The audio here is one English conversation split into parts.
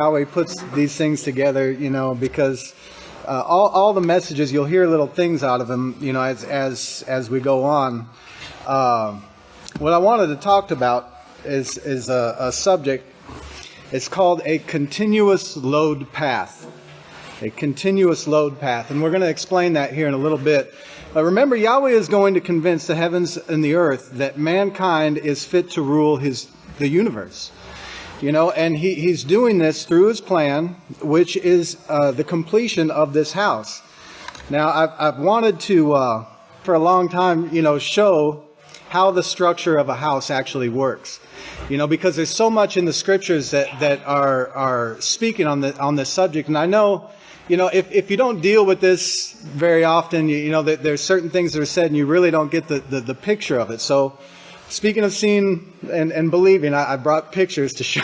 Yahweh puts these things together, because all the messages, you'll hear little things out of them, as we go on. What I wanted to talk about is a subject. It's called a continuous load path. A continuous load path. And we're going to explain that here in a little bit. But remember, Yahweh is going to convince the heavens and the earth that mankind is fit to rule the universe. And he's doing this through his plan, which is the completion of this house. Now, I've wanted to, for a long time, show how the structure of a house actually works. Because there's so much in the scriptures that are speaking on this subject. And I know, if you don't deal with this very often, that there's certain things that are said and you really don't get the picture of it. So, speaking of seeing and believing, I brought pictures to show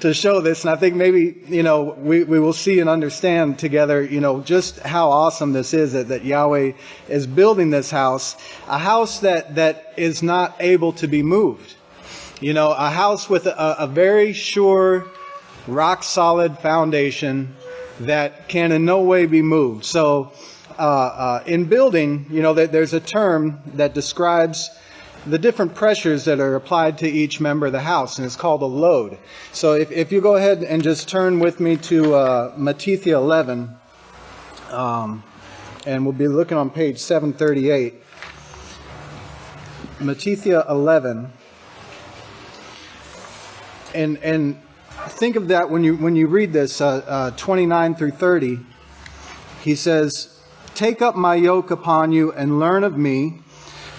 to show this, and I think maybe we will see and understand together just how awesome this is that Yahweh is building this house, a house that is not able to be moved, a house with a very sure, rock solid foundation that can in no way be moved. So in building, there's a term that describes the different pressures that are applied to each member of the house, and it's called a load. So if you go ahead and just turn with me to Matthew 11, and we'll be looking on page 738. Matthew 11, and think of that when you read this 29 through 30. He says, "Take up my yoke upon you and learn of me.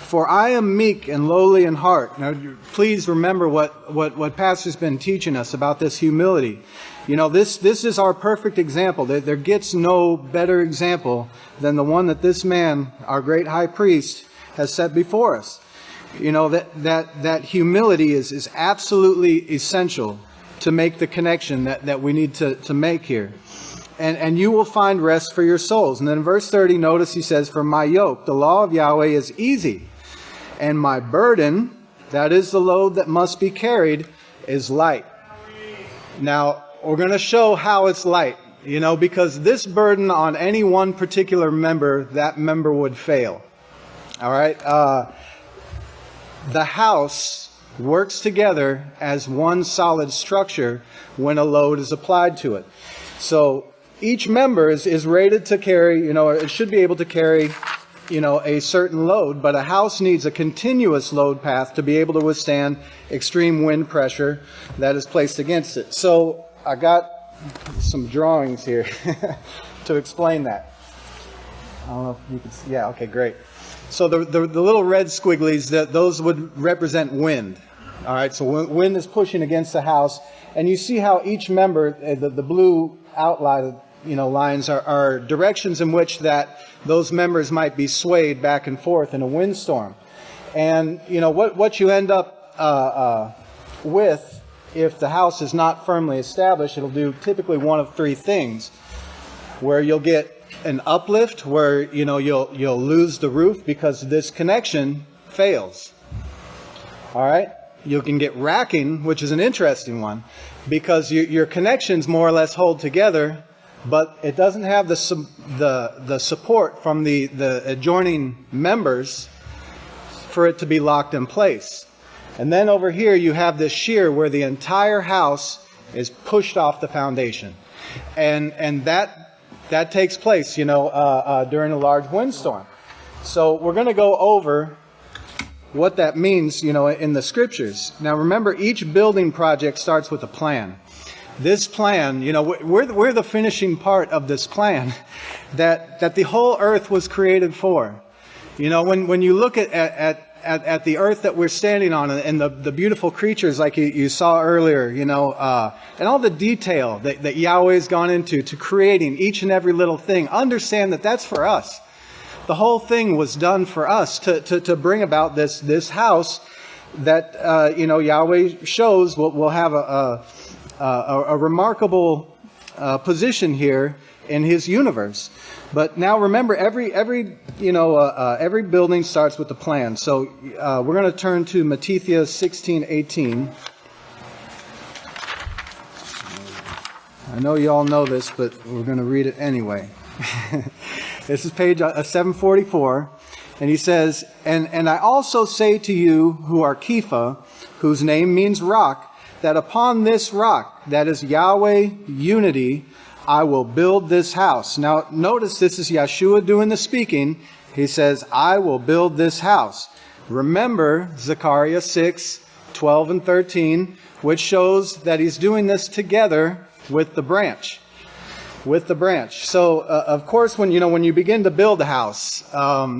For I am meek and lowly in heart." Now, please remember what Pastor's been teaching us about this humility. This is our perfect example. There gets no better example than the one that this man, our great high priest, has set before us. That humility is absolutely essential to make the connection that we need to make here. And you will find rest for your souls. And then in verse 30, notice he says, "For my yoke, the law of Yahweh, is easy. And my burden," that is the load that must be carried, "is light." Now, we're going to show how it's light, because this burden on any one particular member, that member would fail. All right? The house works together as one solid structure when a load is applied to it. So each member is rated to carry, it should be able to carry a certain load, but a house needs a continuous load path to be able to withstand extreme wind pressure that is placed against it. So I got some drawings here to explain that. I don't know if you can see. Yeah, okay, great. So the little red squigglies, those would represent wind. All right, so wind is pushing against the house, and you see how each member, the blue outline, lines are directions in which that those members might be swayed back and forth in a windstorm. And what you end up with, if the house is not firmly established, it'll do typically one of three things. Where you'll get an uplift, where you'll lose the roof because this connection fails. All right, you can get racking, which is an interesting one, because your connections more or less hold together, but it doesn't have the support from the adjoining members for it to be locked in place. And then over here you have this shear where the entire house is pushed off the foundation, and that takes place during a large windstorm. So we're going to go over what that means in the scriptures. Now remember, each building project starts with a plan. This plan, we're the finishing part of this plan that the whole earth was created for. When you look at the earth that we're standing on, and the beautiful creatures like you saw earlier, and all the detail that Yahweh's gone into to creating each and every little thing, understand that that's for us. The whole thing was done for us to bring about this house that Yahweh shows will have a remarkable position here in His universe. But now remember, every building starts with a plan. So we're going to turn to Matthew 16:18. I know you all know this, but we're going to read it anyway. This is page 744. And he says, and I also say to you who are Kepha, whose name means rock, that upon this rock, that is Yahweh unity, I will build this house. Now, notice this is Yeshua doing the speaking. He says, I will build this house. Remember Zechariah 6, 12 and 13, which shows that he's doing this together with the branch. With the branch. So, of course, when you begin to build a house,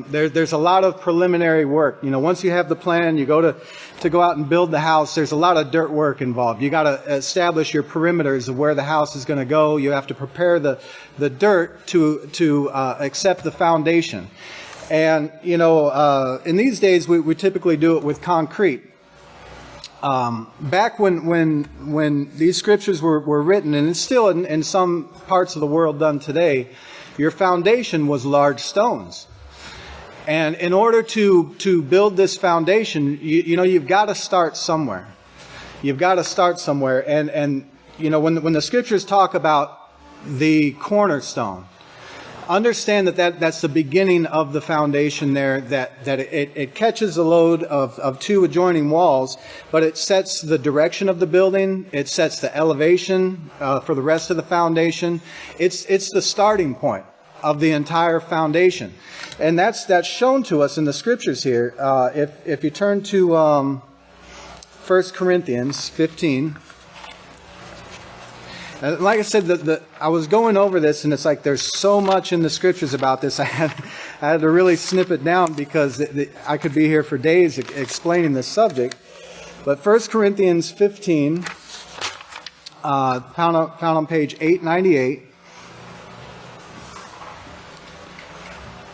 there's a lot of preliminary work. Once you have the plan, you go go out and build the house. There's a lot of dirt work involved. You got to establish your perimeters of where the house is going to go. You have to prepare the dirt to accept the foundation. And in these days, we typically do it with concrete. Back when these scriptures were written, and it's still in some parts of the world done today, your foundation was large stones. And in order to build this foundation, you've got to start somewhere. You've got to start somewhere. And when the scriptures talk about the cornerstone, understand that's the beginning of the foundation there, that it catches the load of two adjoining walls, but it sets the direction of the building, it sets the elevation for the rest of the foundation. It's the starting point of the entire foundation. And that's shown to us in the scriptures here. If you turn to 1 Corinthians 15. Like I said, I was going over this, and it's like there's so much in the scriptures about this. I had to really snip it down because I could be here for days explaining this subject. But 1 Corinthians 15, found on page 898.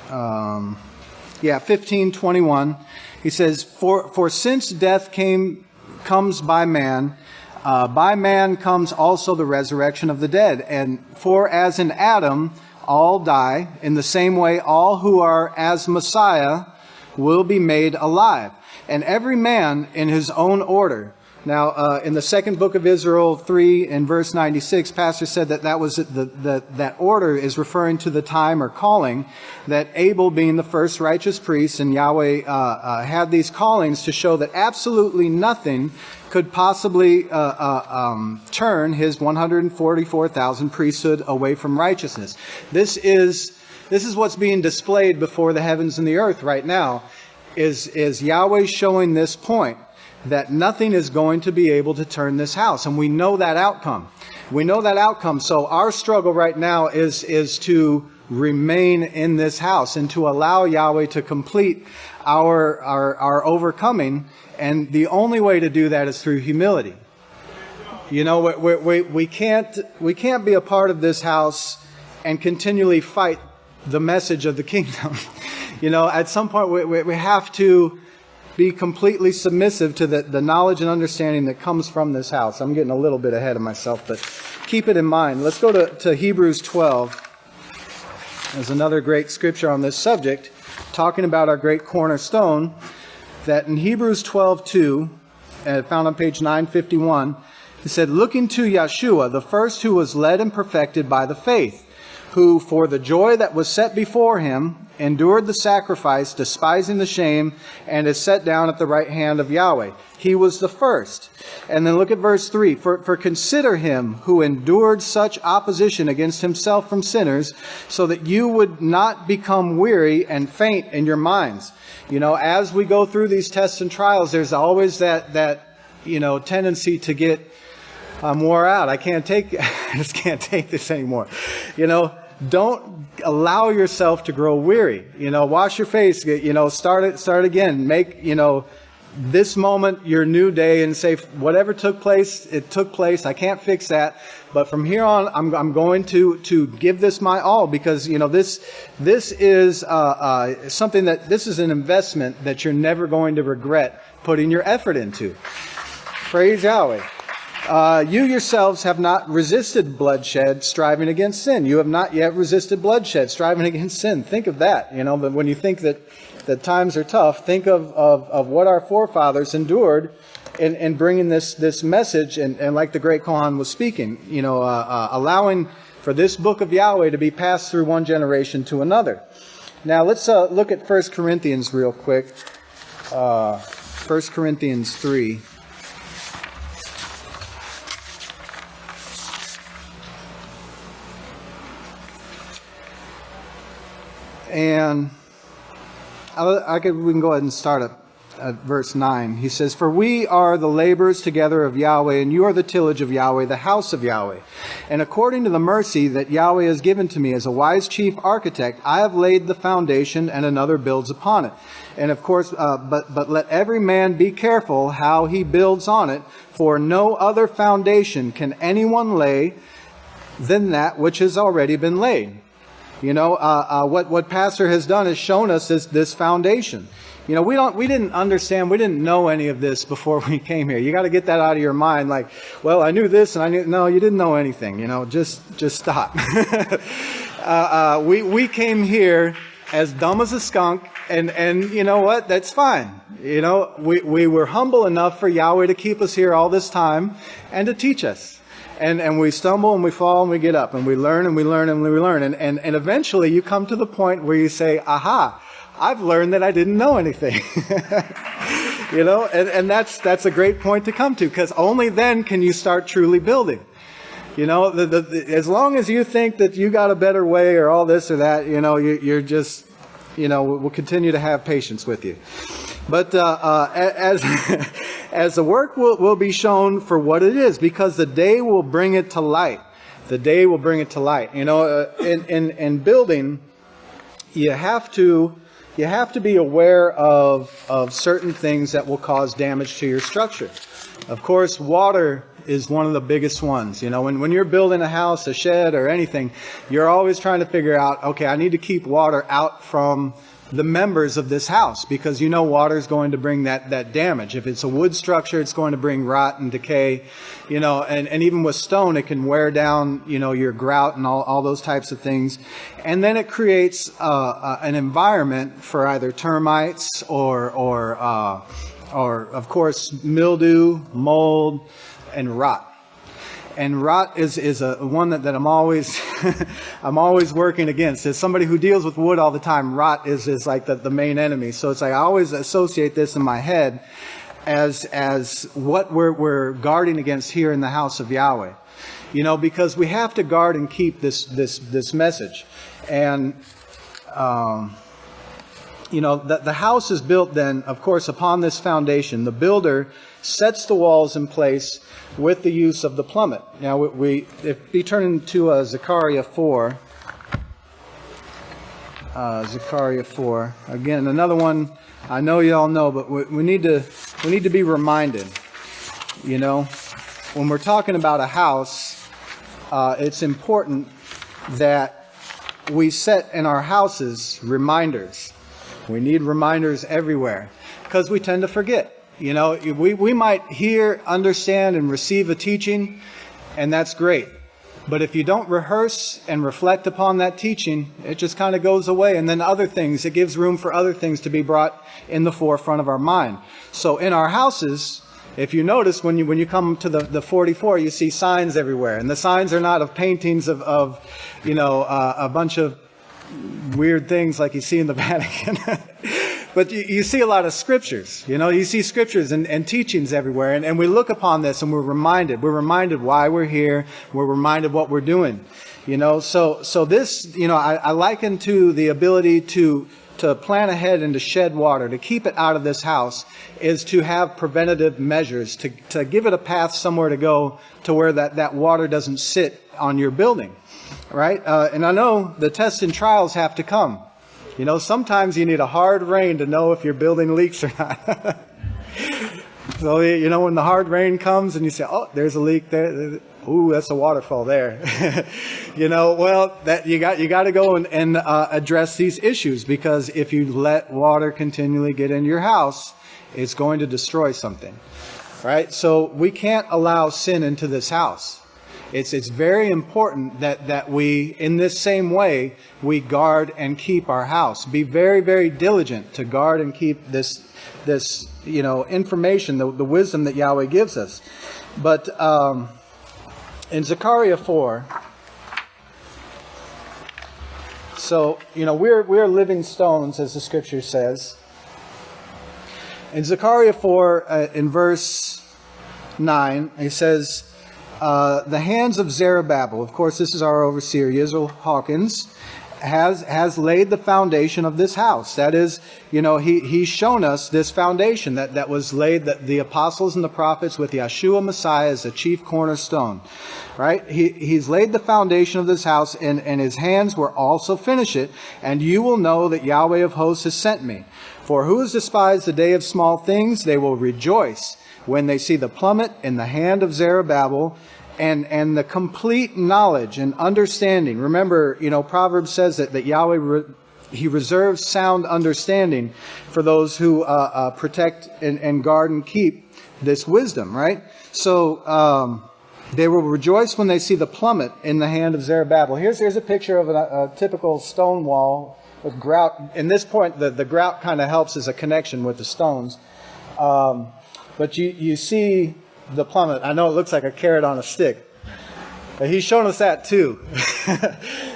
15:21. He says, "For since death comes by man comes also the resurrection of the dead. And for as in Adam all die, in the same way all who are as Messiah will be made alive. And every man in his own order." Now, in the second book of Israel 3 and verse 96, Pastor said that was that order is referring to the time or calling that Abel, being the first righteous priest, and Yahweh had these callings to show that absolutely nothing could possibly turn his 144,000 priesthood away from righteousness. This is what's being displayed before the heavens and the earth right now, is Yahweh showing this point, that nothing is going to be able to turn this house. And we know that outcome. We know that outcome. So our struggle right now is to remain in this house and to allow Yahweh to complete our overcoming. And the only way to do that is through humility. We can't be a part of this house and continually fight the message of the kingdom. At some point we have to be completely submissive to the knowledge and understanding that comes from this house. I'm getting a little bit ahead of myself, but keep it in mind. Let's go to Hebrews 12. There's another great scripture on this subject, talking about our great cornerstone, that in Hebrews 12:2, found on page 951, it said, "Looking to Yeshua, the first who was led and perfected by the faith, who for the joy that was set before him endured the sacrifice, despising the shame, and is set down at the right hand of Yahweh." He was the first. And then look at verse 3. For consider him who endured such opposition against himself from sinners, so that you would not become weary and faint in your minds. As we go through these tests and trials, there's always that tendency to get wore out. I just can't take this anymore. Don't allow yourself to grow weary. Wash your face. Start again. Make this moment your new day, and say, whatever took place, it took place. I can't fix that, but from here on, I'm going to give this my all, because this is something this is an investment that you're never going to regret putting your effort into. Praise Yahweh. You yourselves have not resisted bloodshed, striving against sin. You have not yet resisted bloodshed, striving against sin. Think of that. But when you think that times are tough, think of what our forefathers endured in bringing this message, and like the great Kohan was speaking, allowing for this book of Yahweh to be passed through one generation to another. Now let's look at 1 Corinthians real quick. 1 Corinthians 3. And we can go ahead and start at verse 9. He says, "For we are the laborers together of Yahweh, and you are the tillage of Yahweh, the house of Yahweh. And according to the mercy that Yahweh has given to me as a wise chief architect, I have laid the foundation, and another builds upon it." And of course, but let every man be careful how he builds on it, for no other foundation can anyone lay than that which has already been laid. What Pastor has done is shown us this foundation. We didn't understand, we didn't know any of this before we came here. You got to get that out of your mind. Like, well, I knew this, and no, you didn't know anything. Just stop. We came here as dumb as a skunk, and you know what? That's fine. We were humble enough for Yahweh to keep us here all this time and to teach us. And we stumble and we fall and we get up and we learn and we learn and we learn. And eventually you come to the point where you say, aha, I've learned that I didn't know anything. And that's a great point to come to, because only then can you start truly building. As long as you think that you got a better way or all this or that, you're just, we'll continue to have patience with you. But as the work will be shown for what it is, because the day will bring it to light. The day will bring it to light. In building, you have to be aware of certain things that will cause damage to your structure. Of course, water is one of the biggest ones. When you're building a house, a shed, or anything, you're always trying to figure out, okay, I need to keep water out from the members of this house, because water is going to bring that damage. If it's a wood structure, it's going to bring rot and decay, and even with stone, it can wear down, your grout and all those types of things. And then it creates an environment for either termites or of course, mildew, mold, and rot. And rot is a one that I'm always I'm always working against. As somebody who deals with wood all the time, rot is like the main enemy. So it's like I always associate this in my head as what we're guarding against here in the house of Yahweh. Because we have to guard and keep this message. And the house is built then, of course, upon this foundation. The builder sets the walls in place with the use of the plummet. Now, if we turn to Zechariah 4, Zechariah 4. Again, another one I know you all know, but we need to be reminded. When we're talking about a house, it's important that we set in our houses reminders. We need reminders everywhere, because we tend to forget. We might hear, understand, and receive a teaching, and that's great. But if you don't rehearse and reflect upon that teaching, it just kind of goes away. And then it gives room for other things to be brought in the forefront of our mind. So in our houses, if you notice, when you come to the 44, you see signs everywhere. And the signs are not of paintings of a bunch of weird things like you see in the Vatican. But you see a lot of scriptures. You see scriptures and teachings everywhere. And we look upon this and we're reminded. We're reminded why we're here. We're reminded what we're doing. So this, I liken to the ability to plan ahead and to shed water, to keep it out of this house, is to have preventative measures, to give it a path somewhere to go to where that water doesn't sit on your building. Right? And I know the tests and trials have to come. Sometimes you need a hard rain to know if your building leaks or not. So, when the hard rain comes and you say, oh, there's a leak there. Ooh, that's a waterfall there. Well, that you got to go and address these issues, because if you let water continually get into your house, it's going to destroy something. right? So we can't allow sin into this house. It's very important that we, in this same way, we guard and keep our house. Be very, very diligent to guard and keep this information, the wisdom that Yahweh gives us. But in Zechariah 4, so we're living stones, as the Scripture says. In Zechariah 4, in verse 9, it says, the hands of Zerubbabel, of course this is our overseer, Yisrayl Hawkins, has laid the foundation of this house. That is, he's shown us this foundation that was laid, that the apostles and the prophets with Yeshua Messiah as the chief cornerstone. Right? He's laid the foundation of this house, and his hands will also finish it, and you will know that Yahweh of hosts has sent me. For who has despised the day of small things? They will rejoice when they see the plummet in the hand of Zerubbabel, and the complete knowledge and understanding. Remember, Proverbs says that Yahweh, He reserves sound understanding for those who protect and guard and keep this wisdom, right? So they will rejoice when they see the plummet in the hand of Zerubbabel. Here's a picture of a typical stone wall with grout. In this point, the grout kind of helps as a connection with the stones. But you see the plummet. I know it looks like a carrot on a stick. But He's shown us that too.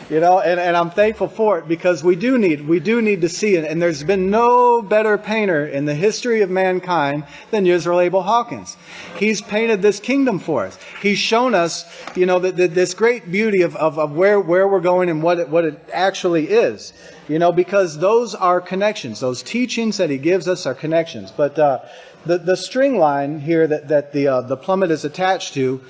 And I'm thankful for it, because we do need to see it. And there's been no better painter in the history of mankind than Yisrayl Abel Hawkins. He's painted this kingdom for us. He's shown us, this great beauty of where we're going and what it actually is. Because those are connections. Those teachings that He gives us are connections. But the string line here that the plummet is attached to,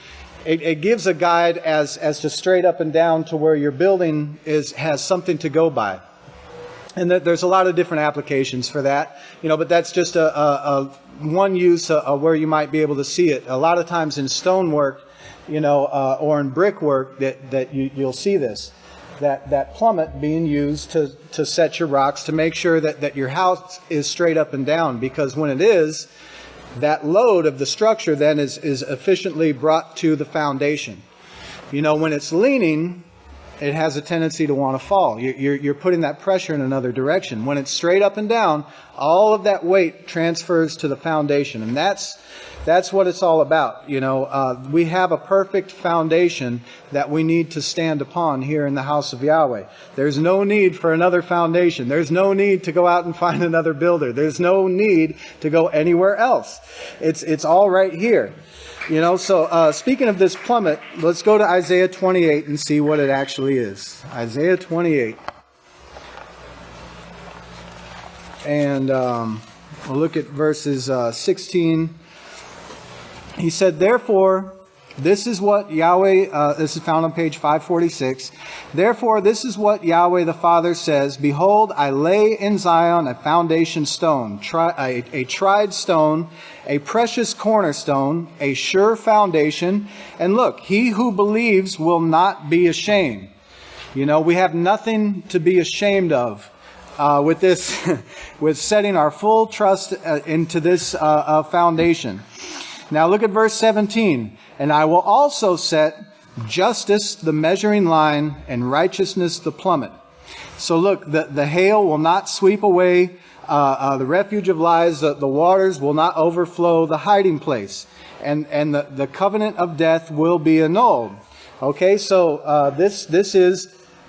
it gives a guide as to straight up and down to where your building has something to go by. And there's a lot of different applications for that, but that's just a one use where you might be able to see it. A lot of times in stonework, or in brickwork, that you'll see this. That plummet being used to set your rocks, to make sure that your house is straight up and down, because when it is, that load of the structure then is efficiently brought to the foundation. When it's leaning, it has a tendency to want to fall. You're putting that pressure in another direction. When it's straight up and down, all of that weight transfers to the foundation, and that's what it's all about. We have a perfect foundation that we need to stand upon here in the house of Yahweh. There's no need for another foundation. There's no need to go out and find another builder. There's no need to go anywhere else. It's all right here. So speaking of this plummet, let's go to Isaiah 28 and see what it actually is. Isaiah 28. And we'll look at verses 16. He said, therefore, this is what Yahweh, this is found on page 546. Therefore, this is what Yahweh the Father says, behold, I lay in Zion a foundation stone, a tried stone, a precious cornerstone, a sure foundation. And look, he who believes will not be ashamed. We have nothing to be ashamed of with this, with setting our full trust into this foundation. Now look at verse 17. And I will also set justice the measuring line and righteousness the plummet. So look, the hail will not sweep away the refuge of lies. The waters will not overflow the hiding place. And the covenant of death will be annulled. Okay, so this is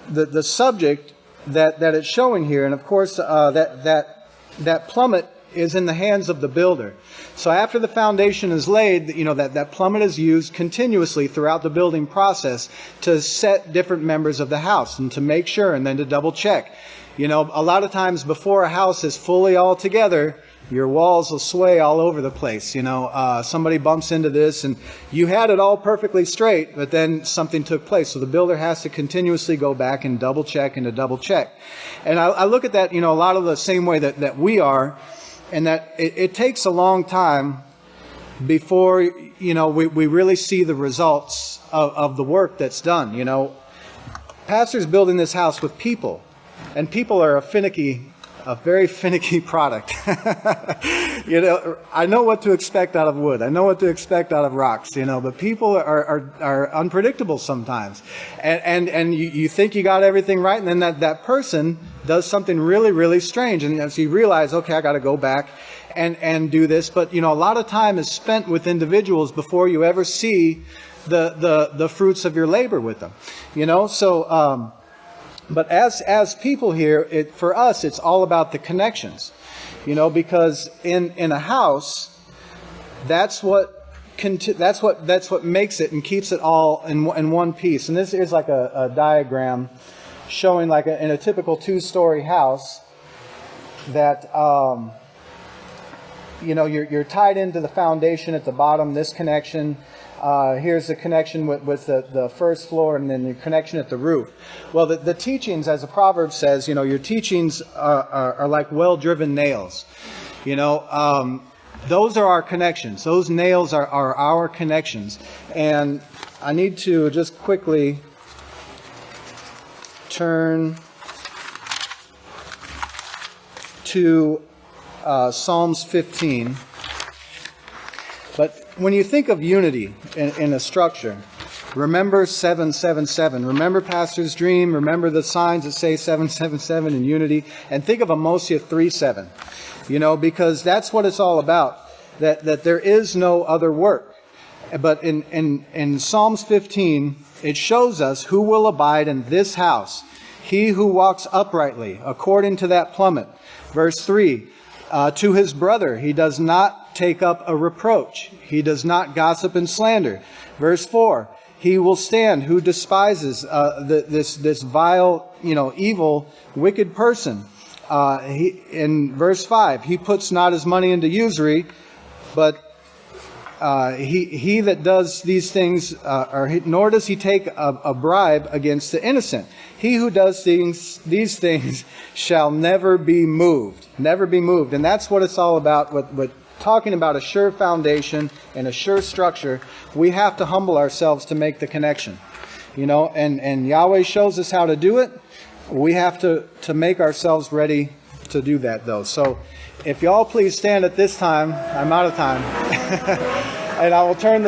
the subject that it's showing here. And of course, that plummet is in the hands of the builder. So after the foundation is laid, that plummet is used continuously throughout the building process to set different members of the house and to make sure, and then to double check. A lot of times before a house is fully all together, your walls will sway all over the place. Somebody bumps into this and you had it all perfectly straight, but then something took place. So the builder has to continuously go back and double check and to double check. And I look at that, a lot of the same way that we are. And that it takes a long time before, we really see the results of the work that's done. Pastor's building this house with people. And people are a very finicky product. You know, I know what to expect out of wood. I know what to expect out of rocks, you know, but people are unpredictable sometimes. And you think you got everything right, and then that person does something really, really strange. And so you realize, okay, I got to go back and do this. But, you know, a lot of time is spent with individuals before you ever see the fruits of your labor with them, you know. So, but as people here, for us, it's all about the connections. You know, because in a house, that's what makes it and keeps it all in one piece. And this is like a diagram showing, like in a typical 2-story house, that you know, you're tied into the foundation at the bottom. This connection. Here's the connection with the first floor, and then the connection at the roof. Well, the teachings, as the proverb says, you know, your teachings are like well-driven nails. You know, those are our connections. Those nails are our connections. And I need to just quickly turn to Psalms 15. But when you think of unity in a structure, remember 777. Remember Pastor's dream. Remember the signs that say 777 in unity. And think of Amosia 3:7. You know, because that's what it's all about. That there is no other work. But in Psalms 15, it shows us who will abide in this house. He who walks uprightly, according to that plummet. Verse 3, to his brother he does not take up a reproach. He does not gossip and slander. Verse 4, he will stand who despises this vile, you know, evil, wicked person. In verse 5, he puts not his money into usury, but he that does these things, nor does he take a bribe against the innocent. He who does these things shall never be moved. Never be moved. And that's what it's all about with talking about a sure foundation and a sure structure. We have to humble ourselves to make the connection. You know, and Yahweh shows us how to do it. We have to make ourselves ready to do that, though. So if y'all please stand at this time. I'm out of time. And I will turn the